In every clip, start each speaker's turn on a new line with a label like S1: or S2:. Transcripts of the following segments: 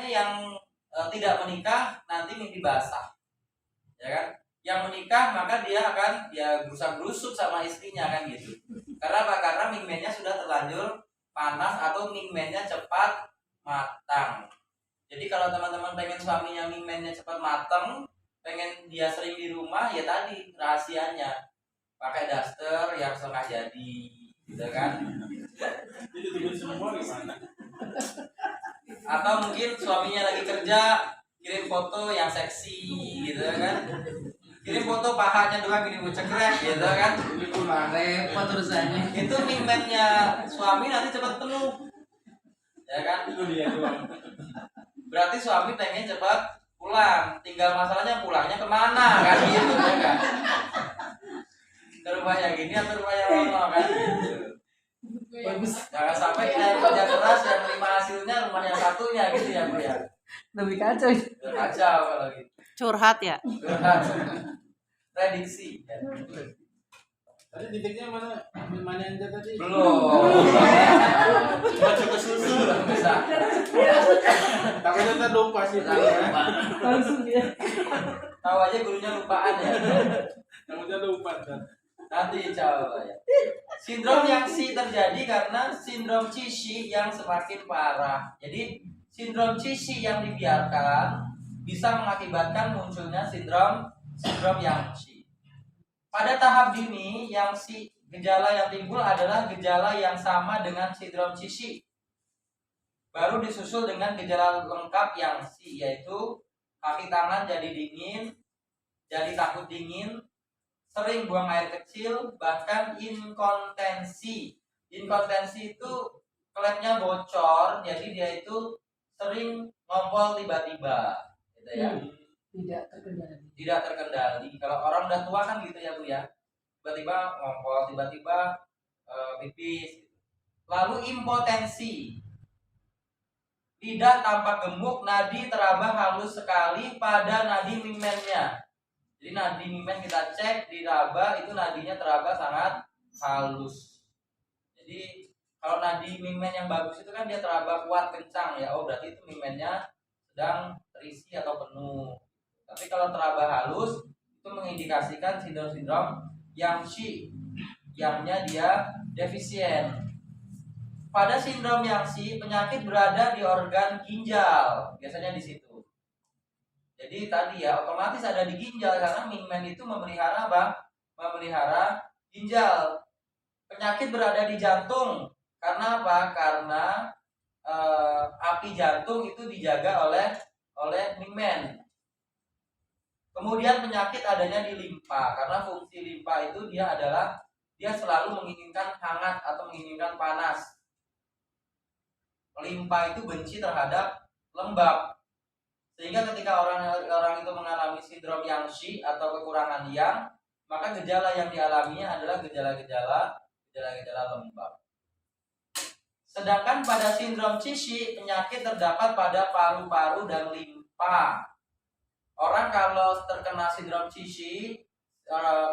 S1: ibaratnya yang tidak menikah nanti mimpi basah, ya kan? Yang menikah maka dia akan ya gerusak-gerusuk sama istrinya kan gitu. Karena apa? Karena mingmennya sudah terlanjur panas atau mingmennya cepat matang. Jadi kalau teman-teman pengen suaminya mingmennya cepat matang, pengen dia sering di rumah, ya tadi rahasianya pakai daster yang setengah jadi, gitu kan?
S2: Jadi semua gimana?
S1: Atau mungkin suaminya lagi kerja, kirim foto yang seksi, gitu kan? Kirim foto pahanya doang gini cekrek, gitu kan?
S3: Repot urusannya.
S1: Itu mingmennya suami nanti cepat penuh, ya kan?
S2: Itu dia doang.
S1: Berarti suami pengen cepat pulang, tinggal masalahnya pulangnya kemana kan gitu ya kan? Ke rumah yang gini atau rumah yang lama kan gitu.
S3: Bagus.
S1: Jangan sampai kita yang kerja keras yang terima hasilnya rumah yang satunya gitu ya Bu ya.
S3: Lebih kacau.
S1: Kacau kalau gitu.
S4: Curhat ya.
S1: Prediksi ya.
S2: Tadi titiknya mana? Mana yang tadi?
S1: Belum. Masuk ke susu belum bisa.
S2: Takutnya kita lupa sih.
S3: Langsung dia.
S1: Tahu aja gurunya lupaan ya.
S2: Takutnya lupa kan.
S1: Nanti coba ya. Sindrom yang C terjadi karena sindrom Cici yang semakin parah. Jadi sindrom Cici yang dibiarkan bisa mengakibatkan munculnya sindrom yang C. Pada tahap dini yang C, gejala yang timbul adalah gejala yang sama dengan sindrom Cici. Baru disusul dengan gejala lengkap yang C, yaitu kaki tangan jadi dingin, jadi takut dingin, sering buang air kecil, bahkan inkontensi. Inkontensi itu klepnya bocor, jadi dia itu sering ngompol tiba-tiba, gitu ya. Tidak terkendali. Kalau orang udah tua kan gitu ya Bu ya. Tiba-tiba ngompol, tiba-tiba pipis. Lalu impotensi. Lidah tampak gemuk, nadi teraba halus sekali pada nadi mingmennya. Jadi nadi mingmen kita cek di raba itu nadinya teraba sangat halus. Jadi kalau nadi mingmen yang bagus itu kan dia teraba kuat kencang ya. Oh berarti itu mingmennya sedang terisi atau penuh. Tapi kalau teraba halus itu mengindikasikan sindrom yang C, yangnya dia defisien. Pada sindrom yang C, penyakit berada di organ ginjal, biasanya di situ. Jadi tadi ya otomatis ada di ginjal karena mingmen itu memelihara apa? Memelihara ginjal. Penyakit berada di jantung karena apa? Karena api jantung itu dijaga oleh mingmen. Kemudian penyakit adanya di limpa karena fungsi limpa itu dia selalu menginginkan hangat atau menginginkan panas. Limpa itu benci terhadap lembab. Sehingga ketika orang itu mengalami sindrom yang C atau kekurangan yang, maka gejala yang dialaminya adalah gejala-gejala lembab. Sedangkan pada sindrom Cici, penyakit terdapat pada paru-paru dan limpa. Orang kalau terkena sindrom Cici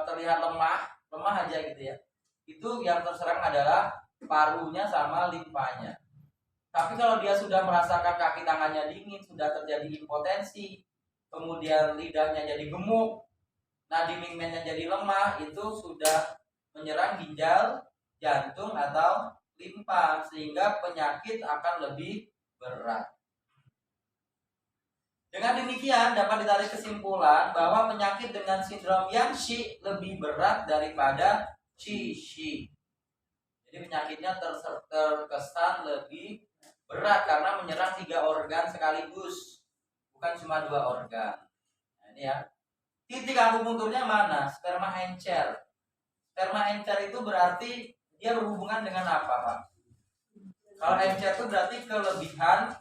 S1: terlihat lemah aja gitu ya. Itu yang terserang adalah parunya sama limpanya. Tapi kalau dia sudah merasakan kaki tangannya dingin, sudah terjadi impotensi, kemudian lidahnya jadi gemuk, nadi mingmennya jadi lemah, itu sudah menyerang ginjal, jantung atau limpa sehingga penyakit akan lebih berat. Dengan demikian dapat ditarik kesimpulan bahwa penyakit dengan sindrom yang C lebih berat daripada Cici. Jadi penyakitnya terkesan lebih berat karena menyerang 3 organ sekaligus, bukan cuma 2 organ. Nah, ini ya. Titik akupunturnya mana? Sperma encer. Sperma encer itu berarti dia berhubungan dengan apa, Pak? Kalau encer itu berarti kelebihan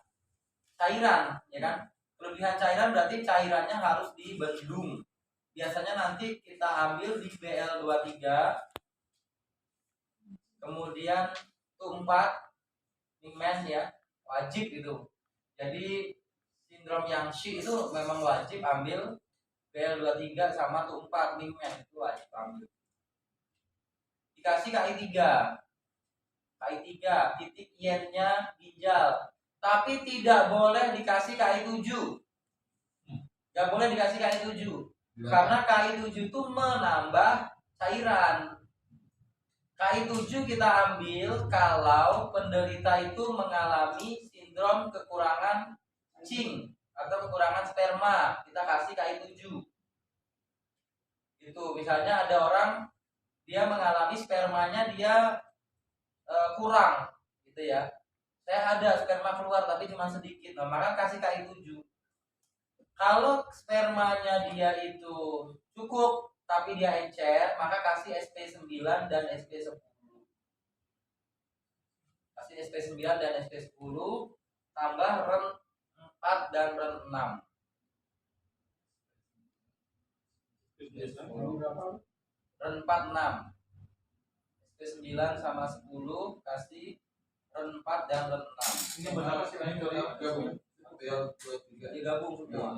S1: cairan, ya kan? Kelebihan cairan berarti cairannya harus dibendung. Biasanya nanti kita ambil di BL23, kemudian TU4 mingmen ya, wajib itu. Jadi sindrom yang C itu memang wajib ambil BL23 sama TU4 mingmen, itu wajib ambil. Dikasih KI3, titik IN-nya ginjal. Tapi tidak boleh dikasih KI7. Nggak boleh dikasih KI7. Karena KI7 itu menambah cairan. KI7 kita ambil kalau penderita itu mengalami sindrom kekurangan cing atau kekurangan sperma. Kita kasih KI7. Itu misalnya ada orang dia mengalami spermanya dia kurang gitu ya. Saya ada sperma keluar tapi cuma sedikit. Nah, maka kasih KI7. Kalau spermanya dia itu cukup tapi dia encer, maka kasih SP9 dan SP10. Kasih SP9 dan SP10 tambah REN 4 dan REN 6. REN 4 6. SP9 sama 10 kasih REN 4 dan REN 6.
S2: Ini berapa sih? Ini dari gabung.
S1: Digabung semua.